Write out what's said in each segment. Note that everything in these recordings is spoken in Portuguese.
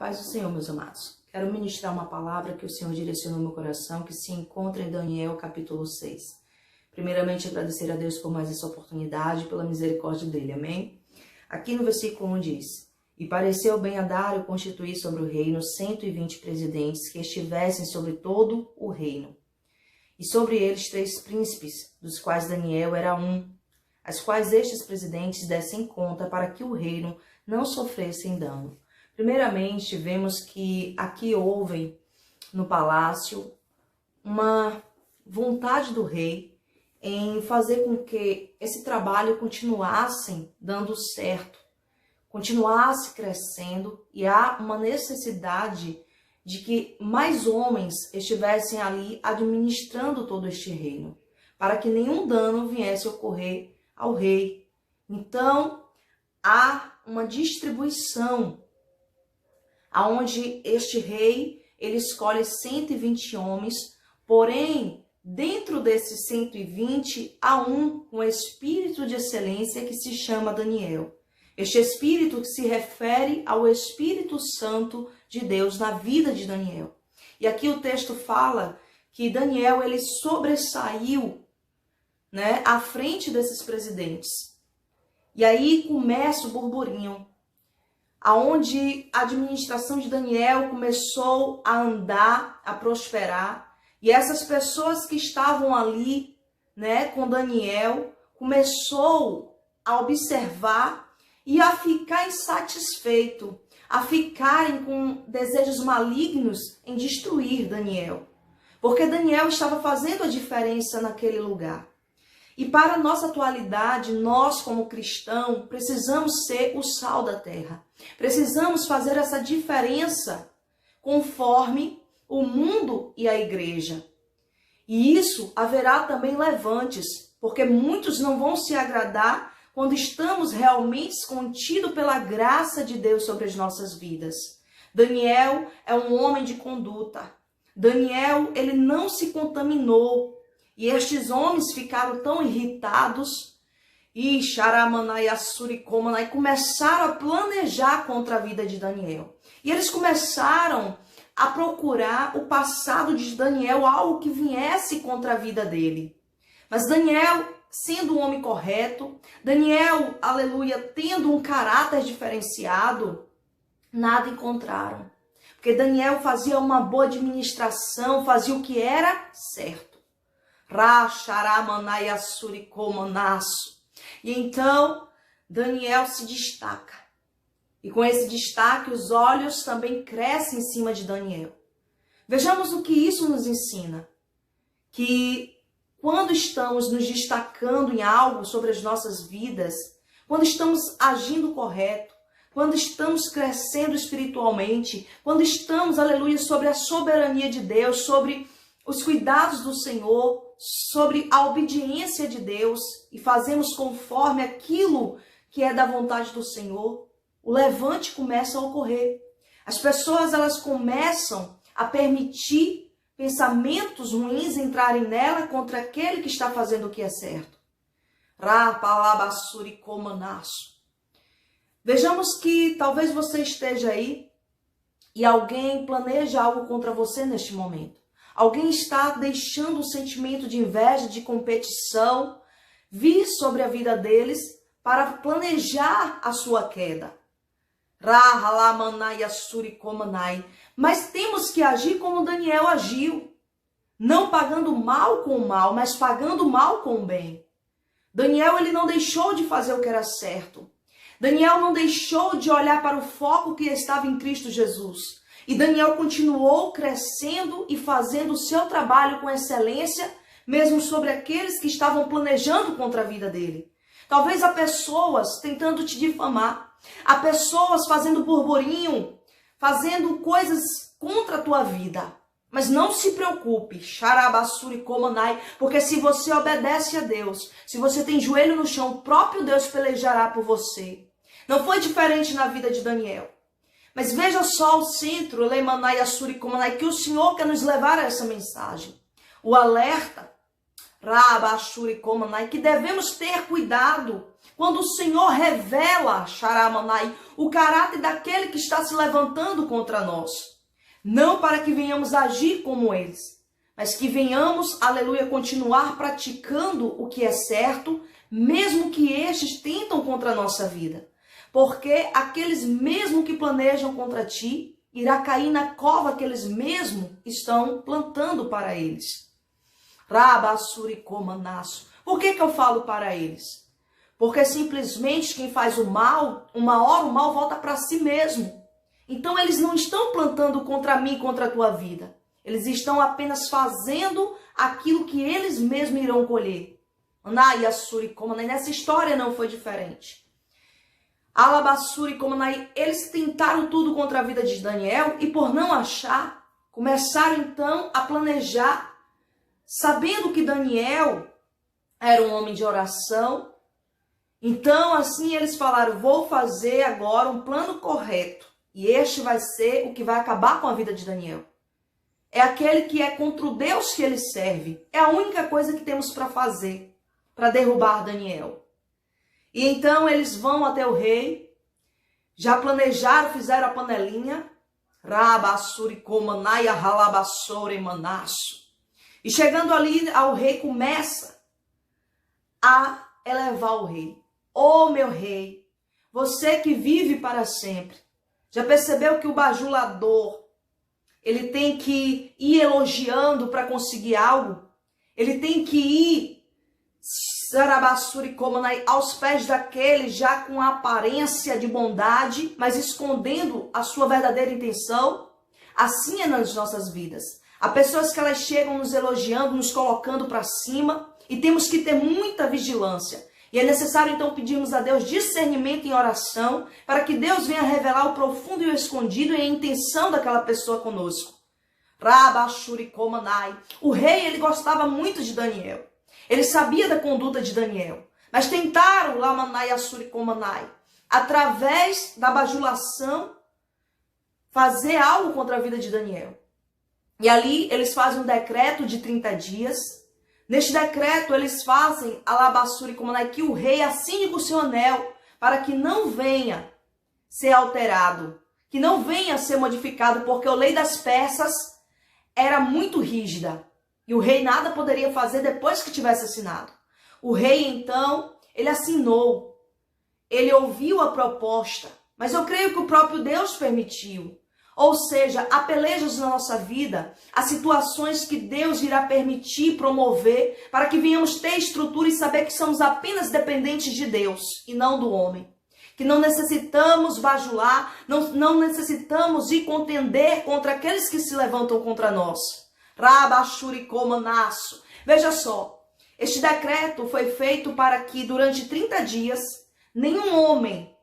paz do Senhor, meus amados. Quero ministrar uma palavra que o Senhor direcionou no meu coração, que se encontra em Daniel, capítulo 6. Primeiramente, agradecer a Deus por mais essa oportunidade, pela misericórdia dele, amém? Aqui no versículo 1 diz: E pareceu bem a Dário constituir sobre o reino 120 presidentes que estivessem sobre todo o reino, e sobre eles 3 príncipes, dos quais Daniel era um, as quais estes presidentes dessem conta para que o reino não sofresse dano. Primeiramente, vemos que aqui houve no palácio uma vontade do rei em fazer com que esse trabalho continuasse dando certo, continuasse crescendo, e há uma necessidade de que mais homens estivessem ali administrando todo este reino, para que nenhum dano viesse a ocorrer ao rei. Então, há uma distribuição aonde este rei, ele escolhe 120 homens, porém, dentro desses 120, há um com espírito de excelência que se chama Daniel. Este espírito que se refere ao Espírito Santo de Deus na vida de Daniel. E aqui o texto fala que Daniel, ele sobressaiu, à frente desses presidentes. E aí começa o burburinho, aonde a administração de Daniel começou a andar, a prosperar, e essas pessoas que estavam ali, com Daniel, começou a observar e a ficar insatisfeito, a ficarem com desejos malignos em destruir Daniel, porque Daniel estava fazendo a diferença naquele lugar. E para a nossa atualidade, nós como cristãos precisamos ser o sal da terra. Precisamos fazer essa diferença conforme o mundo e a igreja. E isso haverá também levantes, porque muitos não vão se agradar quando estamos realmente contidos pela graça de Deus sobre as nossas vidas. Daniel é um homem de conduta. Daniel, ele não se contaminou. E estes homens ficaram tão irritados e Xaramanai, Assuricomanai começaram a planejar contra a vida de Daniel. E eles começaram a procurar o passado de Daniel, algo que viesse contra a vida dele. Mas Daniel, sendo um homem correto, Daniel, aleluia, tendo um caráter diferenciado, nada encontraram. Porque Daniel fazia uma boa administração, fazia o que era certo. E então Daniel se destaca. E com esse destaque, os olhos também crescem em cima de Daniel. Vejamos o que isso nos ensina. Que quando estamos nos destacando em algo sobre as nossas vidas, quando estamos agindo correto, quando estamos crescendo espiritualmente, quando estamos, aleluia, sobre a soberania de Deus, sobre os cuidados do Senhor, sobre a obediência de Deus e fazemos conforme aquilo que é da vontade do Senhor, o levante começa a ocorrer. As pessoas, elas começam a permitir pensamentos ruins entrarem nela contra aquele que está fazendo o que é certo. Vejamos que talvez você esteja aí e alguém planeja algo contra você neste momento. Alguém está deixando um sentimento de inveja, de competição, vir sobre a vida deles para planejar a sua queda. Mas temos que agir como Daniel agiu. Não pagando mal com o mal, mas pagando o mal com o bem. Daniel, ele não deixou de fazer o que era certo. Daniel não deixou de olhar para o foco que estava em Cristo Jesus. E Daniel continuou crescendo e fazendo o seu trabalho com excelência, mesmo sobre aqueles que estavam planejando contra a vida dele. Talvez há pessoas tentando te difamar, há pessoas fazendo burburinho, fazendo coisas contra a tua vida. Mas não se preocupe, porque se você obedece a Deus, se você tem joelho no chão, o próprio Deus pelejará por você. Não foi diferente na vida de Daniel. Mas veja só o centro, que o Senhor quer nos levar a essa mensagem. O alerta, Rabashurikomanai, que devemos ter cuidado quando o Senhor revela, Sharamanai, o caráter daquele que está se levantando contra nós. Não para que venhamos agir como eles, mas que venhamos, aleluia, continuar praticando o que é certo, mesmo que estes tentam contra a nossa vida. Porque aqueles mesmo que planejam contra ti, irá cair na cova que eles mesmo estão plantando para eles. Rabassuricomanasso. Por que eu falo para eles? Porque simplesmente quem faz o mal, uma hora o mal volta para si mesmo. Então eles não estão plantando contra mim, contra a tua vida. Eles estão apenas fazendo aquilo que eles mesmos irão colher. Nessa história não foi diferente. Alabassuricomanai, eles tentaram tudo contra a vida de Daniel e por não achar, começaram então a planejar, sabendo que Daniel era um homem de oração. Então assim eles falaram, vou fazer agora um plano correto e este vai ser o que vai acabar com a vida de Daniel. É aquele que é contra o Deus que ele serve. É a única coisa que temos para fazer, para derrubar Daniel. E então eles vão até o rei, já planejaram, fizeram a panelinha, Rabassurikomanaya halabassoremanasso. E chegando ali ao rei, começa a elevar o rei. Ô meu rei, você que vive para sempre, já percebeu que o bajulador, ele tem que ir elogiando para conseguir algo? Ele tem que ir aos pés daquele já com a aparência de bondade, mas escondendo a sua verdadeira intenção? Assim é nas nossas vidas. Há pessoas que elas chegam nos elogiando, nos colocando para cima, e temos que ter muita vigilância. E é necessário então pedirmos a Deus discernimento em oração, para que Deus venha revelar o profundo e o escondido e a intenção daquela pessoa conosco. Rabashurikomanai. O rei, ele gostava muito de Daniel. Ele sabia da conduta de Daniel. Mas tentaram, Lamanai Assurikomanai, através da bajulação, fazer algo contra a vida de Daniel. E ali eles fazem um decreto de 30 dias. Neste decreto eles fazem Alabassuricomanai, que o rei assine com o seu anel, para que não venha ser alterado, que não venha ser modificado, porque a lei das Persas era muito rígida. E o rei nada poderia fazer depois que tivesse assinado. O rei, então, ele assinou. Ele ouviu a proposta. Mas eu creio que o próprio Deus permitiu. Ou seja, há pelejas na nossa vida, há situações que Deus irá permitir, promover, para que venhamos ter estrutura e saber que somos apenas dependentes de Deus e não do homem. Que não necessitamos bajular, não necessitamos ir contender contra aqueles que se levantam contra nós. Rabashurikomanassu. Veja só, este decreto foi feito para que durante 30 dias nenhum homem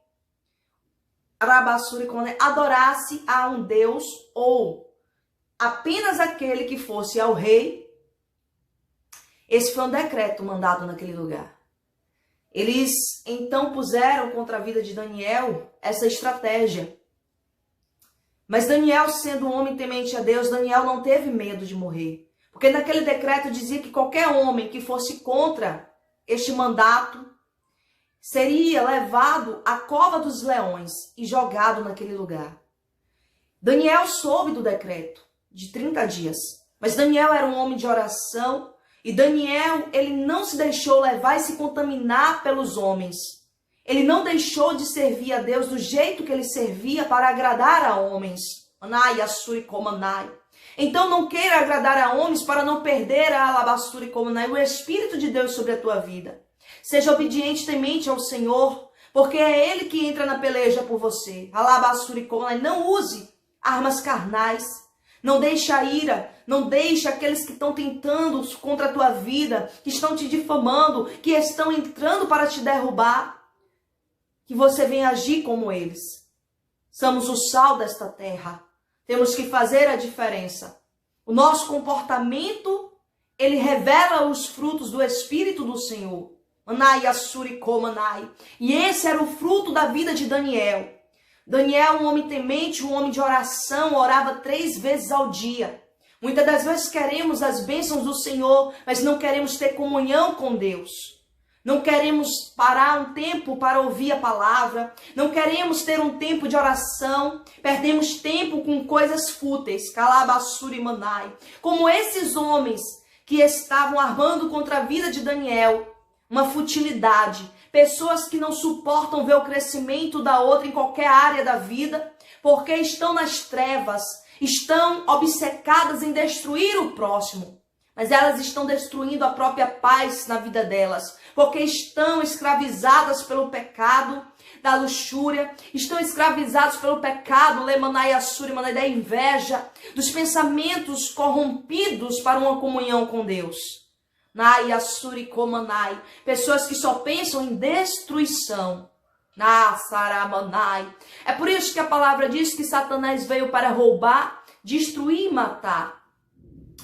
adorasse a um Deus ou apenas aquele que fosse ao rei. Esse foi um decreto mandado naquele lugar. Eles então puseram contra a vida de Daniel essa estratégia. Mas Daniel, sendo um homem temente a Deus, Daniel não teve medo de morrer. Porque naquele decreto dizia que qualquer homem que fosse contra este mandato seria levado à cova dos leões e jogado naquele lugar. Daniel soube do decreto de 30 dias. Mas Daniel era um homem de oração e Daniel, ele não se deixou levar e se contaminar pelos homens. Ele não deixou de servir a Deus do jeito que ele servia para agradar a homens. Então não queira agradar a homens para não perder o Espírito de Deus sobre a tua vida. Seja obediente e temente ao Senhor, porque é Ele que entra na peleja por você. Não use armas carnais. Não deixe a ira, não deixe aqueles que estão tentando contra a tua vida, que estão te difamando, que estão entrando para te derrubar. Que você venha agir como eles. Somos o sal desta terra. Temos que fazer a diferença. O nosso comportamento, ele revela os frutos do Espírito do Senhor. E esse era o fruto da vida de Daniel. Daniel, um homem temente, um homem de oração, orava 3 vezes ao dia. Muitas das vezes queremos as bênçãos do Senhor, mas não queremos ter comunhão com Deus. Não queremos parar um tempo para ouvir a palavra. Não queremos ter um tempo de oração. Perdemos tempo com coisas fúteis. Calabassuri manai. Como esses homens que estavam armando contra a vida de Daniel. Uma futilidade. Pessoas que não suportam ver o crescimento da outra em qualquer área da vida. Porque estão nas trevas. Estão obcecadas em destruir o próximo. Mas elas estão destruindo a própria paz na vida delas. Porque estão escravizadas pelo pecado da luxúria. Estão escravizados pelo pecado, lemanai assuri, manai, da inveja. Dos pensamentos corrompidos para uma comunhão com Deus. Nai assuri komanai. Pessoas que só pensam em destruição. É por isso que a palavra diz que Satanás veio para roubar, destruir e matar.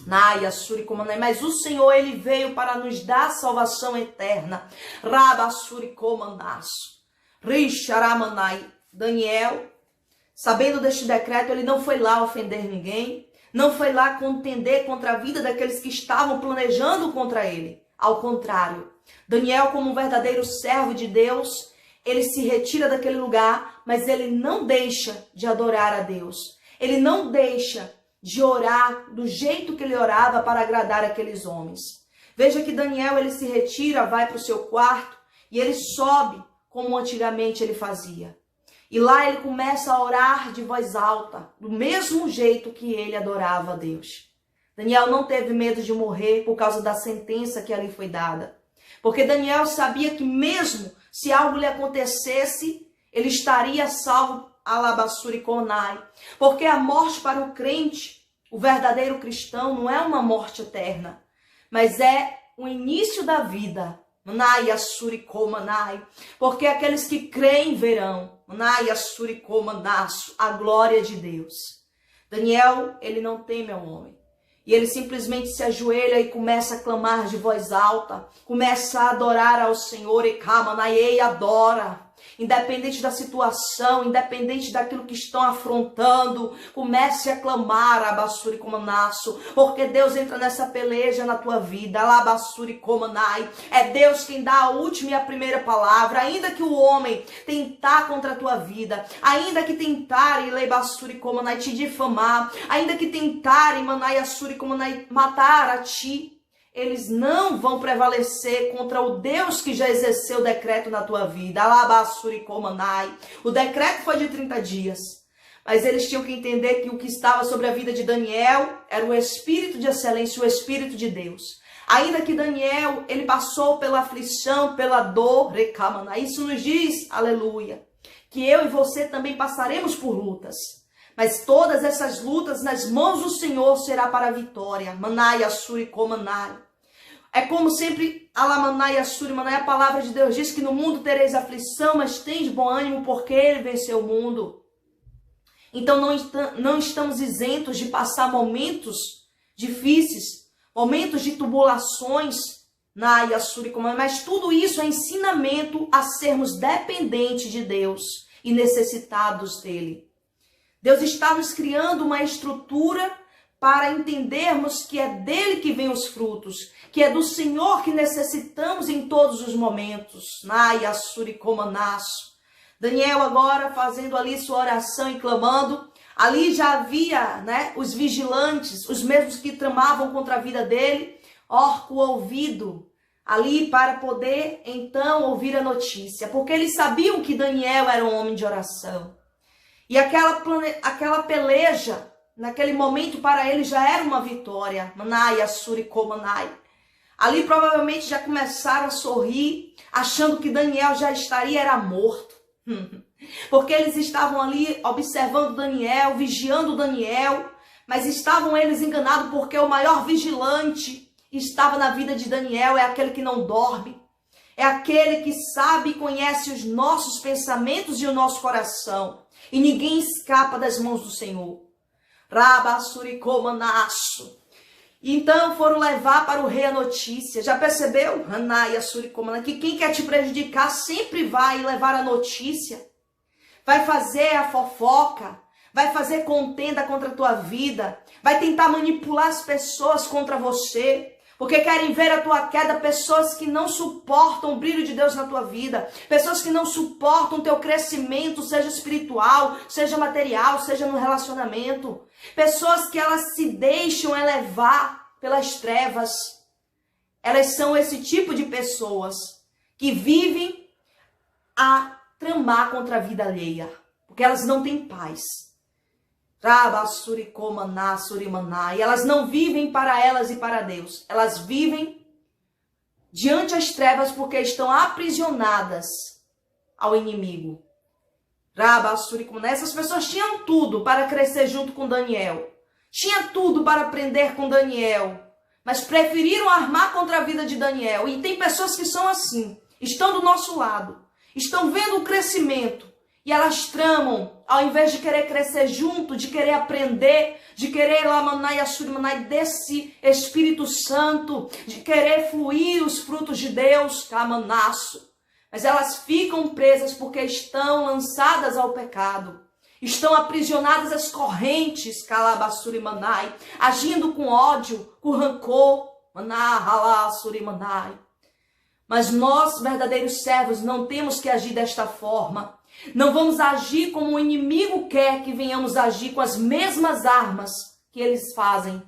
Mas o Senhor, ele veio para nos dar salvação eterna. Daniel, sabendo deste decreto, ele não foi lá ofender ninguém, não foi lá contender contra a vida daqueles que estavam planejando contra ele. Ao contrário, Daniel, como um verdadeiro servo de Deus, ele se retira daquele lugar, mas ele não deixa de adorar a Deus. Ele não deixa de orar do jeito que ele orava para agradar aqueles homens. Veja que Daniel, ele se retira, vai para o seu quarto e ele sobe como antigamente ele fazia. E lá ele começa a orar de voz alta, do mesmo jeito que ele adorava a Deus. Daniel não teve medo de morrer por causa da sentença que ali foi dada. Porque Daniel sabia que mesmo se algo lhe acontecesse, ele estaria salvo, alabassuri konai. Porque a morte para o crente, o verdadeiro cristão, não é uma morte eterna, mas é o início da vida. Manai assuri komanai. Porque aqueles que creem verão, manai assuri komanasso, a glória de Deus. Daniel, ele não teme ao homem. E ele simplesmente se ajoelha e começa a clamar de voz alta. Começa a adorar ao Senhor. E adora. Independente da situação, independente daquilo que estão afrontando, comece a clamar, abassuri komanasso, porque Deus entra nessa peleja na tua vida, alabassuri komanai. É Deus quem dá a última e a primeira palavra, ainda que o homem tentar contra a tua vida, ainda que tentarem, lebassuri komanai, te difamar, ainda que tentarem, manai assuri komanai, matar a ti, eles não vão prevalecer contra o Deus que já exerceu o decreto na tua vida. Alabassuri komanai. O decreto foi de 30 dias. Mas eles tinham que entender que o que estava sobre a vida de Daniel era o Espírito de excelência, o Espírito de Deus. Ainda que Daniel, ele passou pela aflição, pela dor, rekamana. Isso nos diz, aleluia, que eu e você também passaremos por lutas. Mas todas essas lutas nas mãos do Senhor será para a vitória. Manai assuri komanai. É como sempre, alamanai assuri manai, a palavra de Deus diz que no mundo tereis aflição, mas tende bom ânimo porque ele venceu o mundo. Então não estamos isentos de passar momentos difíceis, momentos de tribulações, nai assuri komanai, mas tudo isso é ensinamento a sermos dependentes de Deus e necessitados dele. Deus está nos criando uma estrutura para entendermos que é dele que vem os frutos, que é do Senhor que necessitamos em todos os momentos. Nai assuri komanasso. Daniel agora fazendo ali sua oração e clamando. Ali já havia, os vigilantes, os mesmos que tramavam contra a vida dele, orco o ouvido ali para poder então ouvir a notícia, porque eles sabiam que Daniel era um homem de oração. E aquela peleja, naquele momento para ele já era uma vitória. Manai assuri komanai. Ali provavelmente já começaram a sorrir, achando que Daniel já era morto. Porque eles estavam ali observando Daniel, vigiando Daniel, mas estavam eles enganados porque o maior vigilante estava na vida de Daniel, é aquele que não dorme. É aquele que sabe e conhece os nossos pensamentos e o nosso coração. E ninguém escapa das mãos do Senhor. Rabassuri komanasso. Então foram levar para o rei a notícia. Já percebeu? Hanai assuri komanai, que quem quer te prejudicar sempre vai levar a notícia. Vai fazer a fofoca. vai fazer contenda contra a tua vida, vai tentar manipular as pessoas contra você, porque querem ver a tua queda, pessoas que não suportam o brilho de Deus na tua vida, pessoas que não suportam o teu crescimento, seja espiritual, seja material, seja no relacionamento, pessoas que elas se deixam elevar pelas trevas. Elas são esse tipo de pessoas que vivem a tramar contra a vida alheia, porque elas não têm paz. E elas não vivem para elas e para Deus. Elas vivem diante das trevas porque estão aprisionadas ao inimigo. Essas pessoas tinham tudo para crescer junto com Daniel. Tinha tudo para aprender com Daniel. Mas preferiram armar contra a vida de Daniel. E tem pessoas que são assim. Estão do nosso lado. Estão vendo o crescimento. E elas tramam, ao invés de querer crescer junto, de querer aprender, de querer lamanai assurimanai desse Espírito Santo, de querer fluir os frutos de Deus, camanaço. Mas elas ficam presas porque estão lançadas ao pecado. Estão aprisionadas às correntes, calabassurimanai, agindo com ódio, com rancor, manahalassurimanai. Mas nós, verdadeiros servos, não temos que agir desta forma. Não vamos agir como o inimigo quer que venhamos agir com as mesmas armas que eles fazem.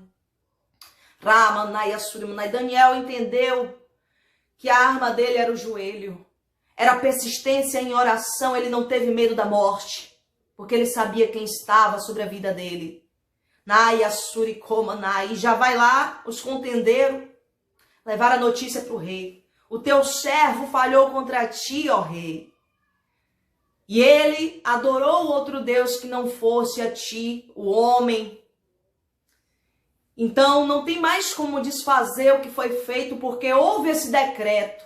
Daniel entendeu que a arma dele era o joelho. Era a persistência em oração, ele não teve medo da morte, porque ele sabia quem estava sobre a vida dele. E já vai lá, os contendeiros, levar a notícia para o rei. O teu servo falhou contra ti, ó rei. E ele adorou outro Deus que não fosse a ti, o homem. Então não tem mais como desfazer o que foi feito, porque houve esse decreto.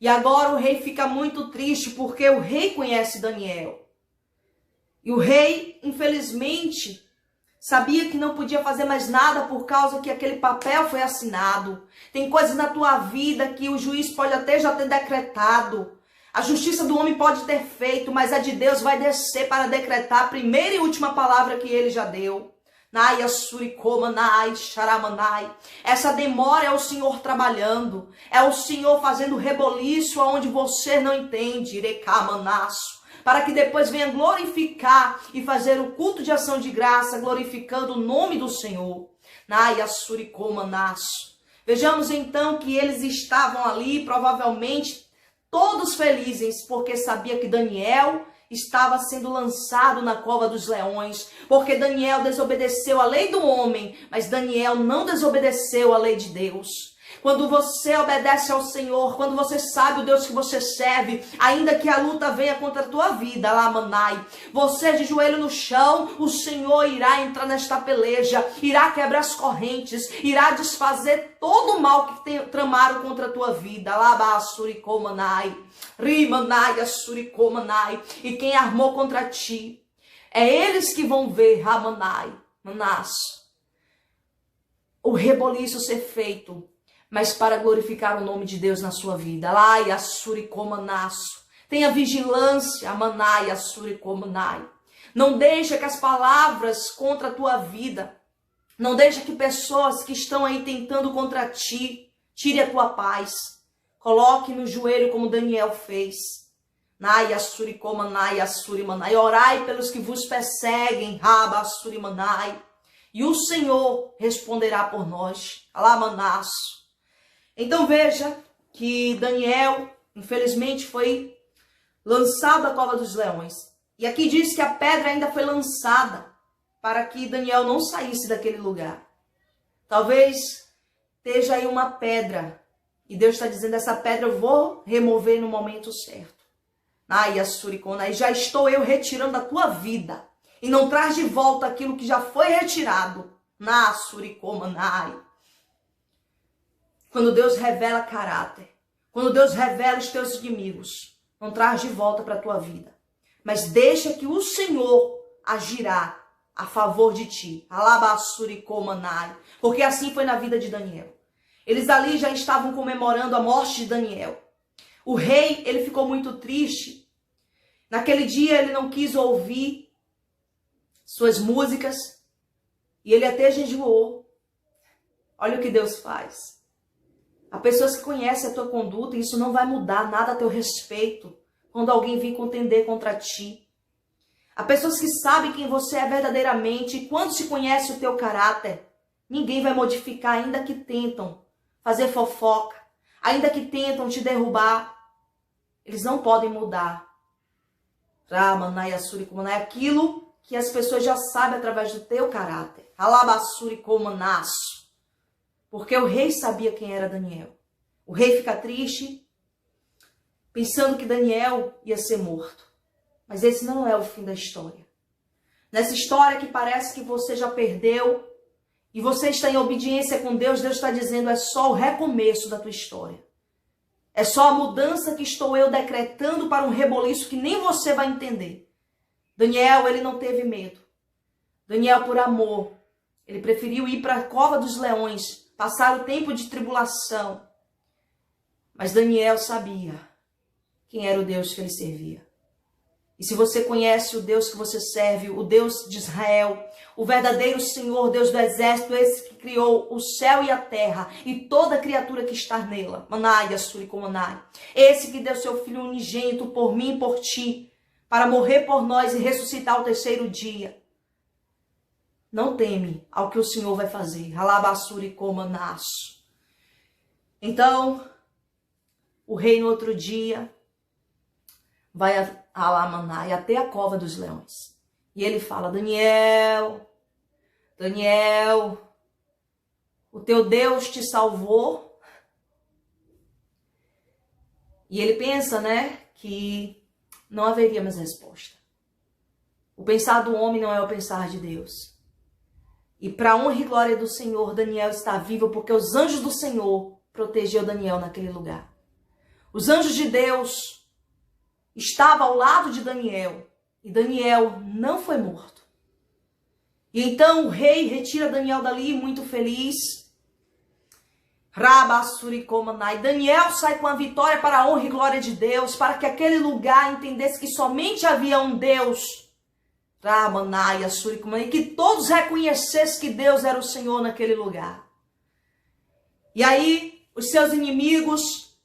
E agora o rei fica muito triste, porque o rei conhece Daniel. E o rei, infelizmente, sabia que não podia fazer mais nada por causa que aquele papel foi assinado. Tem coisas na tua vida que o juiz pode até já ter decretado. A justiça do homem pode ter feito, mas a de Deus vai descer para decretar a primeira e última palavra que ele já deu. Essa demora é o Senhor trabalhando. É o Senhor fazendo reboliço aonde você não entende. Para que depois venha glorificar e fazer o culto de ação de graça, glorificando o nome do Senhor. Vejamos então que eles estavam ali, provavelmente todos felizes, porque sabia que Daniel estava sendo lançado na cova dos leões, porque Daniel desobedeceu a lei do homem, mas Daniel não desobedeceu a lei de Deus. Quando você obedece ao Senhor, quando você sabe o Deus que você serve, ainda que a luta venha contra a tua vida, lamanai, você de joelho no chão, o Senhor irá entrar nesta peleja, irá quebrar as correntes, irá desfazer todo o mal que tramaram contra a tua vida, labassuricomanai, rimanai, assuricomanai, e quem armou contra ti, é eles que vão ver, ramanai, manas, o reboliço ser feito, mas para glorificar o nome de Deus na sua vida. Lai, assurikomanaço. Tenha vigilância, amanai, assuricomanai. Não deixa que as palavras contra a tua vida, não deixa que pessoas que estão aí tentando contra ti, tire a tua paz. Coloque no joelho como Daniel fez. Nai, assuricomanai, assurimanai. Orai pelos que vos perseguem, raba, assurimanai. E o Senhor responderá por nós. Alamanaço. Então veja que Daniel, infelizmente, foi lançado à cova dos leões. E aqui diz que a pedra ainda foi lançada para que Daniel não saísse daquele lugar. Talvez esteja aí uma pedra e Deus está dizendo, essa pedra eu vou remover no momento certo. Ai, Assuricona, já estou eu retirando a tua vida e não traz de volta aquilo que já foi retirado. Na Assuricomanai. Quando Deus revela caráter, quando Deus revela os teus inimigos, não traz de volta para a tua vida. Mas deixa que o Senhor agirá a favor de ti. Alabassuricomanai. Porque assim foi na vida de Daniel. Eles ali já estavam comemorando a morte de Daniel. O rei, ele ficou muito triste, Naquele dia ele não quis ouvir suas músicas e ele até jejuou. Olha o que Deus faz. Há pessoas que conhecem a tua conduta e isso não vai mudar nada a teu respeito quando alguém vir contender contra ti. Há pessoas que sabem quem você é verdadeiramente e quando se conhece o teu caráter, ninguém vai modificar, ainda que tentam fazer fofoca, ainda que tentam te derrubar. Eles não podem mudar. Ramanai Asuri Komanai, aquilo que as pessoas já sabem através do teu caráter. Alabasuri Komanasu. Porque o rei sabia quem era Daniel. O rei fica triste, pensando que Daniel ia ser morto. Mas esse não é o fim da história. Nessa história que parece que você já perdeu e você está em obediência com Deus, Deus está dizendo, é só o recomeço da tua história. É só a mudança que estou eu decretando para um reboliço que nem você vai entender. Daniel, ele não teve medo. Daniel, por amor, ele preferiu ir para a cova dos leões, passar o tempo de tribulação. Mas Daniel sabia quem era o Deus que ele servia. E se você conhece o Deus que você serve, o Deus de Israel, o verdadeiro Senhor, Deus do exército, esse que criou o céu e a terra e toda criatura que está nela, Manai, Assuri, Komanai, esse que deu seu Filho unigênito por mim e por ti, para morrer por nós e ressuscitar ao terceiro dia, não teme ao que o Senhor vai fazer. Alabassuri, Komanasu. Então, o rei no outro dia vai a Lamanai até a cova dos leões. E ele fala, Daniel, o teu Deus te salvou. E ele pensa, né, que não haveria mais resposta. O pensar do homem não é o pensar de Deus. E para a honra e glória do Senhor, Daniel está vivo porque os anjos do Senhor protegeu Daniel naquele lugar. Os anjos de Deus estavam ao lado de Daniel e Daniel não foi morto. E então o rei retira Daniel dali muito feliz. Rabassuri Komanai. Daniel sai com a vitória para a honra e glória de Deus, para que aquele lugar entendesse que somente havia um Deus. Ramanai Assuri Komanai. E que todos reconhecessem que Deus era o Senhor naquele lugar. E aí os seus inimigos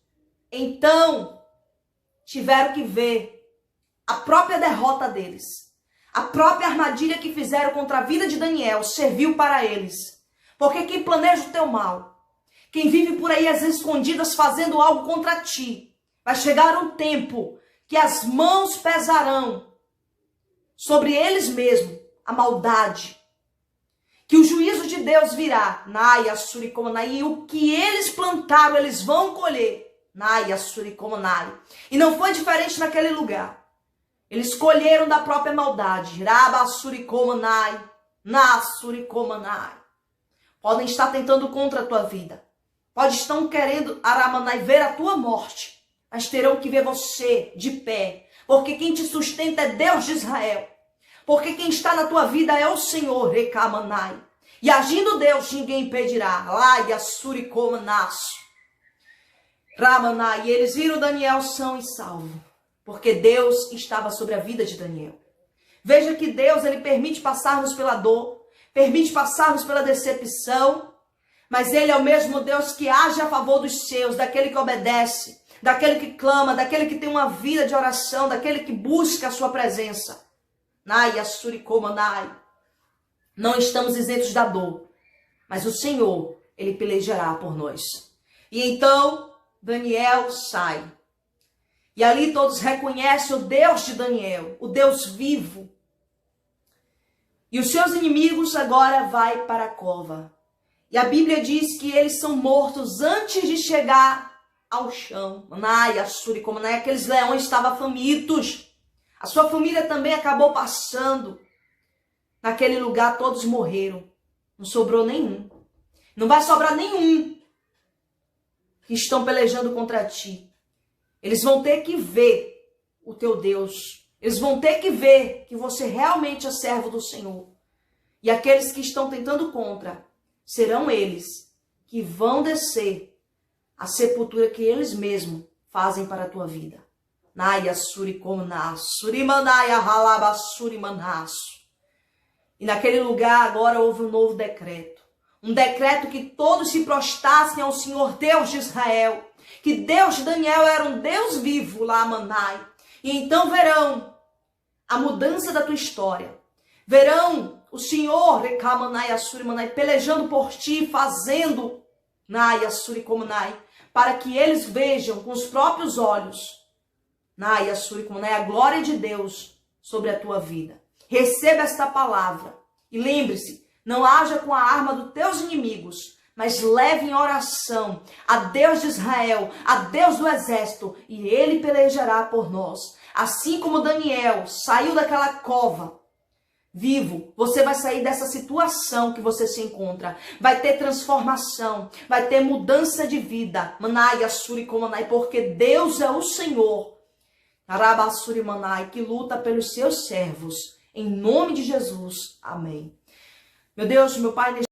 então tiveram que ver a própria derrota deles. A própria armadilha que fizeram contra a vida de Daniel serviu para eles. Porque quem planeja o teu mal, quem vive por aí às escondidas fazendo algo contra ti, vai chegar um tempo que as mãos pesarão sobre eles mesmos a maldade. Que o juízo de Deus virá. Naya Surikomanai. E o que eles plantaram, eles vão colher. Naya Surikomanai. E não foi diferente naquele lugar. Eles colheram da própria maldade. Raba Surikomanai. Na Surikomanai. Podem estar tentando contra a tua vida. Podem estar querendo, Aramanai, ver a tua morte. Mas terão que ver você de pé. Porque quem te sustenta é Deus de Israel. Porque quem está na tua vida é o Senhor, Rekamanai. E agindo Deus, ninguém impedirá. Laia Surikomanas. Ramanai. E eles viram Daniel são e salvo. Porque Deus estava sobre a vida de Daniel. Veja que Deus, ele permite passarmos pela dor. Permite passarmos pela decepção. Mas ele é o mesmo Deus que age a favor dos seus, daquele que obedece, daquele que clama, daquele que tem uma vida de oração, daquele que busca a sua presença. Nai, Surikomanai. Não estamos isentos da dor, mas o Senhor, ele pelejará por nós. E então, Daniel sai. E ali todos reconhecem o Deus de Daniel, o Deus vivo. E os seus inimigos agora vai para a cova. E a Bíblia diz que eles são mortos antes de chegar ao chão. Nai, Surikomanai. Aqueles leões estavam famintos. A sua família também acabou passando. Naquele lugar todos morreram. Não sobrou nenhum. Não vai sobrar nenhum que estão pelejando contra ti. Eles vão ter que ver o teu Deus. Eles vão ter que ver que você realmente é servo do Senhor. E aqueles que estão tentando contra, serão eles que vão descer a sepultura que eles mesmos fazem para a tua vida. Naya Surikomaná, Surimanaya Halaba Surimanaço. E naquele lugar agora houve um novo decreto. Um decreto que todos se prostrassem ao Senhor Deus de Israel. Que Deus de Daniel era um Deus vivo lá, Manai. E então verão a mudança da tua história. Verão o Senhor, Rekamanai Surimanai, pelejando por ti, fazendo Naya Surikomanai, para que eles vejam com os próprios olhos Naya Surikomanai, a glória de Deus sobre a tua vida. Receba esta palavra e lembre-se, não haja com a arma dos teus inimigos, mas leve em oração a Deus de Israel, a Deus do exército, e ele pelejará por nós. Assim como Daniel saiu daquela cova vivo, você vai sair dessa situação que você se encontra. Vai ter transformação, vai ter mudança de vida. Manai, Assuri, Komanai, porque Deus é o Senhor. Arabassuri, Manai, que luta pelos seus servos. Em nome de Jesus. Amém. Meu Deus, meu Pai,